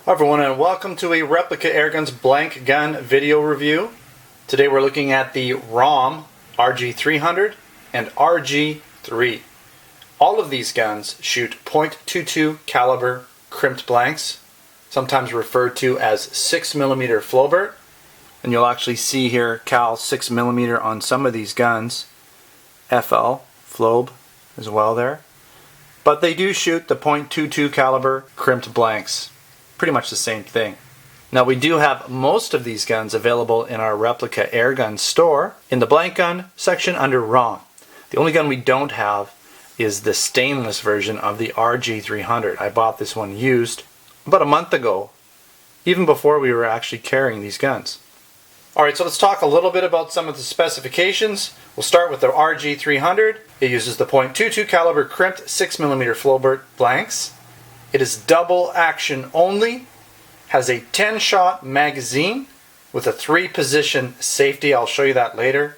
Hi everyone, and welcome to a Replica Airguns blank gun video review. Today we're looking at the ROHM RG-300 and RG-3. All of these guns shoot .22 caliber crimped blanks, sometimes referred to as 6mm Flowbert. And you'll actually see here cal 6mm on some of these guns. FL, Flobe as well there. But they do shoot the .22 caliber crimped blanks. Pretty much the same thing. Now we do have most of these guns available in our Replica Airguns Store in the blank gun section under ROHM. The only gun we don't have is the stainless version of the RG-300. I bought this one used about a month ago, even before we were actually carrying these guns. Alright, so let's talk a little bit about some of the specifications. We'll start with the RG-300. It uses the .22 caliber crimped 6mm Flowbert blanks. It is double action only, has a 10-shot magazine with a 3-position safety. I'll show you that later.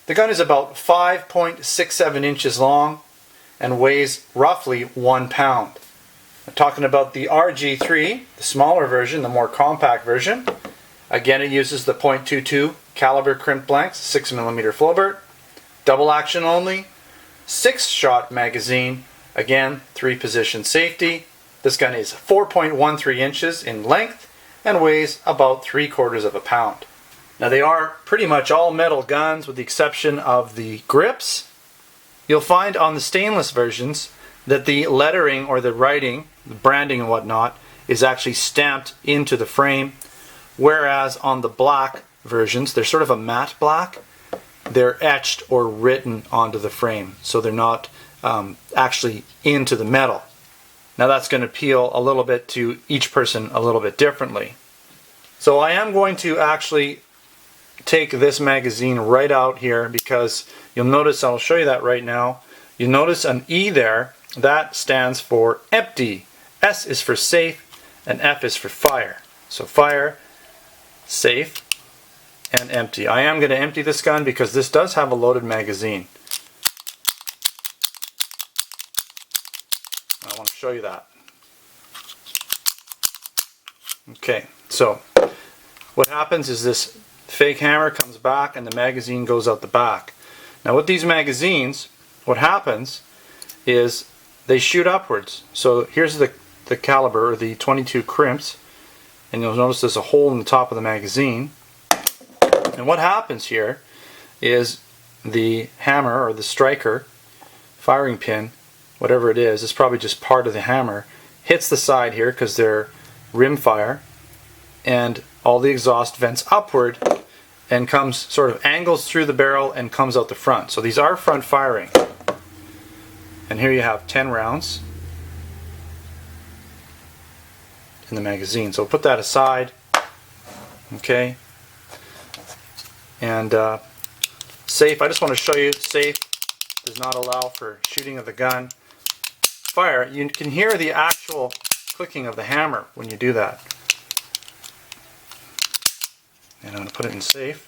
The gun is about 5.67 inches long and weighs roughly 1 pound. I'm talking about the RG-3, the smaller version, the more compact version. Again, it uses the .22 caliber crimped blanks, 6mm Flowbert, double action only, 6-shot magazine, again 3-position safety. This gun is 4.13 inches in length and weighs about 3/4 of a pound. Now they are pretty much all metal guns with the exception of the grips. You'll find on the stainless versions that the lettering or the writing, the branding and whatnot, is actually stamped into the frame, whereas on the black versions, they're sort of a matte black, they're etched or written onto the frame, so they're not actually into the metal. Now that's going to appeal a little bit to each person a little bit differently. So I am going to actually take this magazine right out here because you'll notice, I'll show you that right now, you'll notice an E there, that stands for empty. S is for safe and F is for fire. So fire, safe, and empty. I am going to empty this gun because this does have a loaded magazine. I want to show you that. Okay, so what happens is this fake hammer comes back and the magazine goes out the back. Now with these magazines, what happens is they shoot upwards. So here's the caliber, or the .22 crimps, and you'll notice there's a hole in the top of the magazine. And what happens here is the hammer, or the striker, firing pin, whatever it is, it's probably just part of the hammer, hits the side here because they're rim fire, and all the exhaust vents upward and comes, sort of angles through the barrel and comes out the front. So these are front firing. And here you have 10 rounds in the magazine. So put that aside. Okay. And safe, I just want to show you, safe does not allow for shooting of the gun. Fire, you can hear the actual clicking of the hammer when you do that. And I'm going to put it in safe,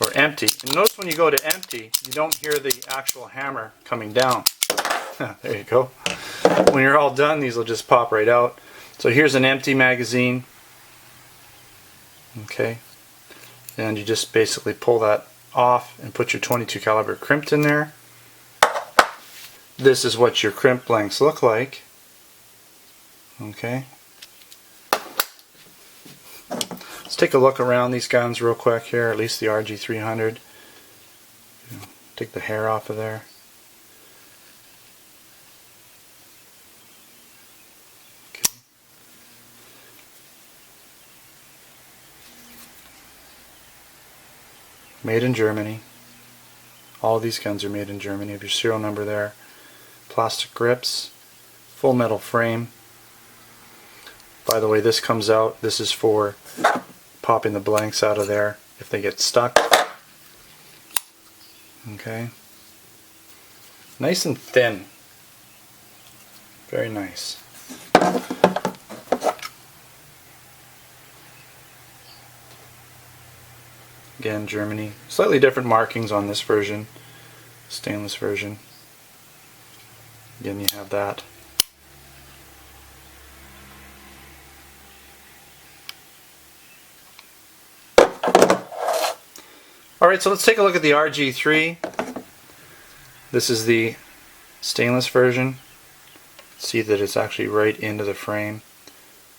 or empty. And notice when you go to empty, you don't hear the actual hammer coming down. There you go. When you're all done, these will just pop right out. So here's an empty magazine. Okay. And you just basically pull that off and put your .22 caliber crimped in there. This is what your crimp blanks look like. Okay. Let's take a look around these guns real quick here, at least the RG-300. Take the hair off of there. Okay. Made in Germany. All these guns are made in Germany. Have your serial number there. Plastic grips, full metal frame. By the way, this comes out, this is for popping the blanks out of there if they get stuck. Okay. Nice and thin. Very nice. Again, Germany. Slightly different markings on this version, stainless version. Again, you have that. Alright, so let's take a look at the RG-3. This is the stainless version. See that it's actually right into the frame.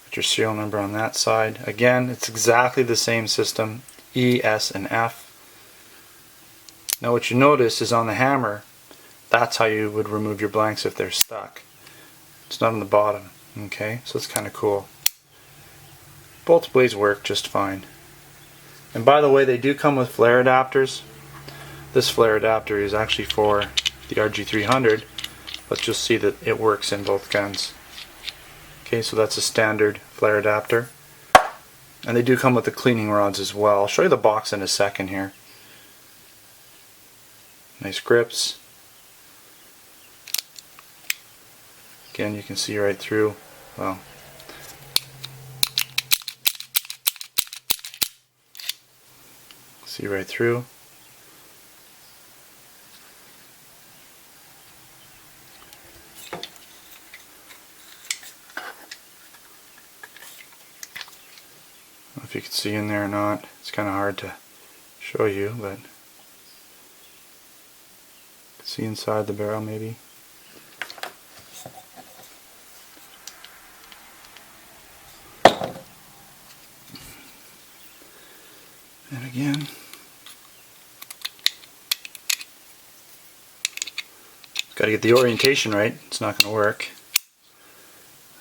Put your serial number on that side. Again, it's exactly the same system, E, S, and F. Now what you notice is on the hammer, that's how you would remove your blanks if they're stuck. It's not on the bottom. Okay, so it's kind of cool. Both blades work just fine. And by the way, they do come with flare adapters. This flare adapter is actually for the RG-300, but you'll see that it works in both guns. Okay, so that's a standard flare adapter. And they do come with the cleaning rods as well. I'll show you the box in a second here. Nice grips. Again, you can see right through. Well, see right through. I don't know if you can see in there or not. It's kind of hard to show you, but you can see inside the barrel maybe. And again, got to get the orientation right. It's not going to work.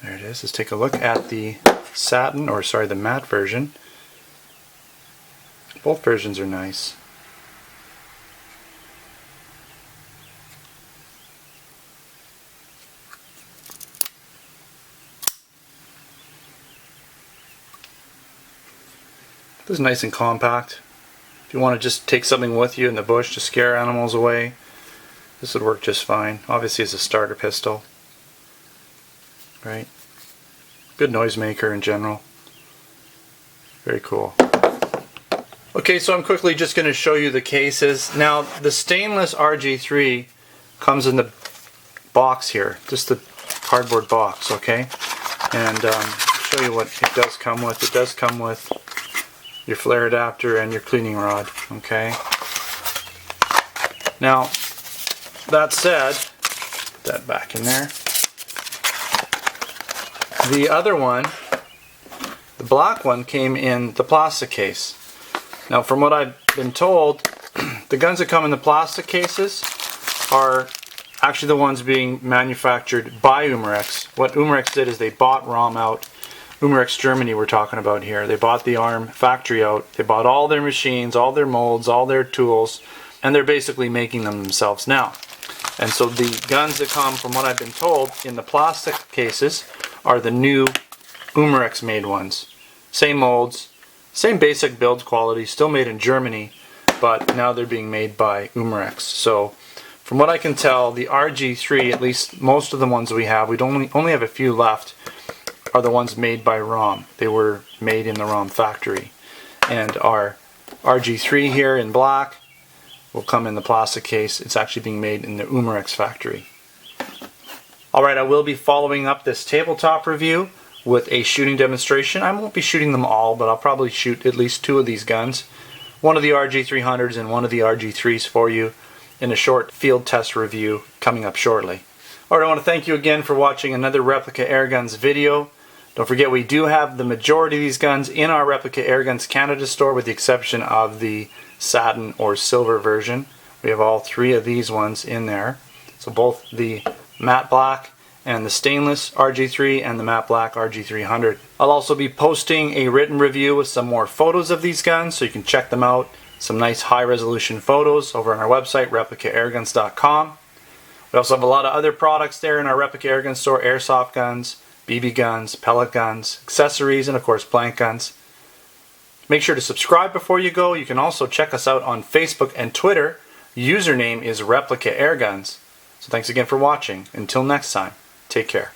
There it is. Let's take a look at the satin, or sorry, the matte version. Both versions are nice. This is nice and compact. If you want to just take something with you in the bush to scare animals away, this would work just fine. Obviously it's a starter pistol. Right? Good noisemaker in general. Very cool. Okay, so I'm quickly just going to show you the cases. Now, the stainless RG-3 comes in the box here, just the cardboard box, okay? And show you what it does come with. It does come with your flare adapter and your cleaning rod, okay? Now, that said, put that back in there. The other one, the black one, came in the plastic case. Now, from what I've been told, the guns that come in the plastic cases are actually the ones being manufactured by Umarex. What Umarex did is they bought ROHM out. Umarex Germany we're talking about here. They bought the RÖHM factory out. They bought all their machines, all their molds, all their tools, and they're basically making them themselves now. And so the guns that come, from what I've been told, in the plastic cases are the new Umarex made ones. Same molds, same basic build quality, still made in Germany, but now they're being made by Umarex. So from what I can tell, the RG-3, at least most of the ones we have, we only have a few left, are the ones made by ROHM. They were made in the ROHM factory. And our RG-3 here in black will come in the plastic case. It's actually being made in the Umarex factory. Alright, I will be following up this tabletop review with a shooting demonstration. I won't be shooting them all, but I'll probably shoot at least two of these guns. One of the RG-300s and one of the RG-3s for you in a short field test review coming up shortly. Alright, I want to thank you again for watching another Replica Airguns video. Don't forget, we do have the majority of these guns in our Replica Airguns Canada store, with the exception of the satin or silver version. We have all three of these ones in there. So both the matte black and the stainless RG-3 and the matte black RG-300. I'll also be posting a written review with some more photos of these guns, so you can check them out. Some nice high resolution photos over on our website, replicaairguns.com. We also have a lot of other products there in our Replica Airguns store: airsoft guns, BB guns, pellet guns, accessories, and of course blank guns. Make sure to subscribe before you go. You can also check us out on Facebook and Twitter. Username is Replica Airguns. So thanks again for watching. Until next time, take care.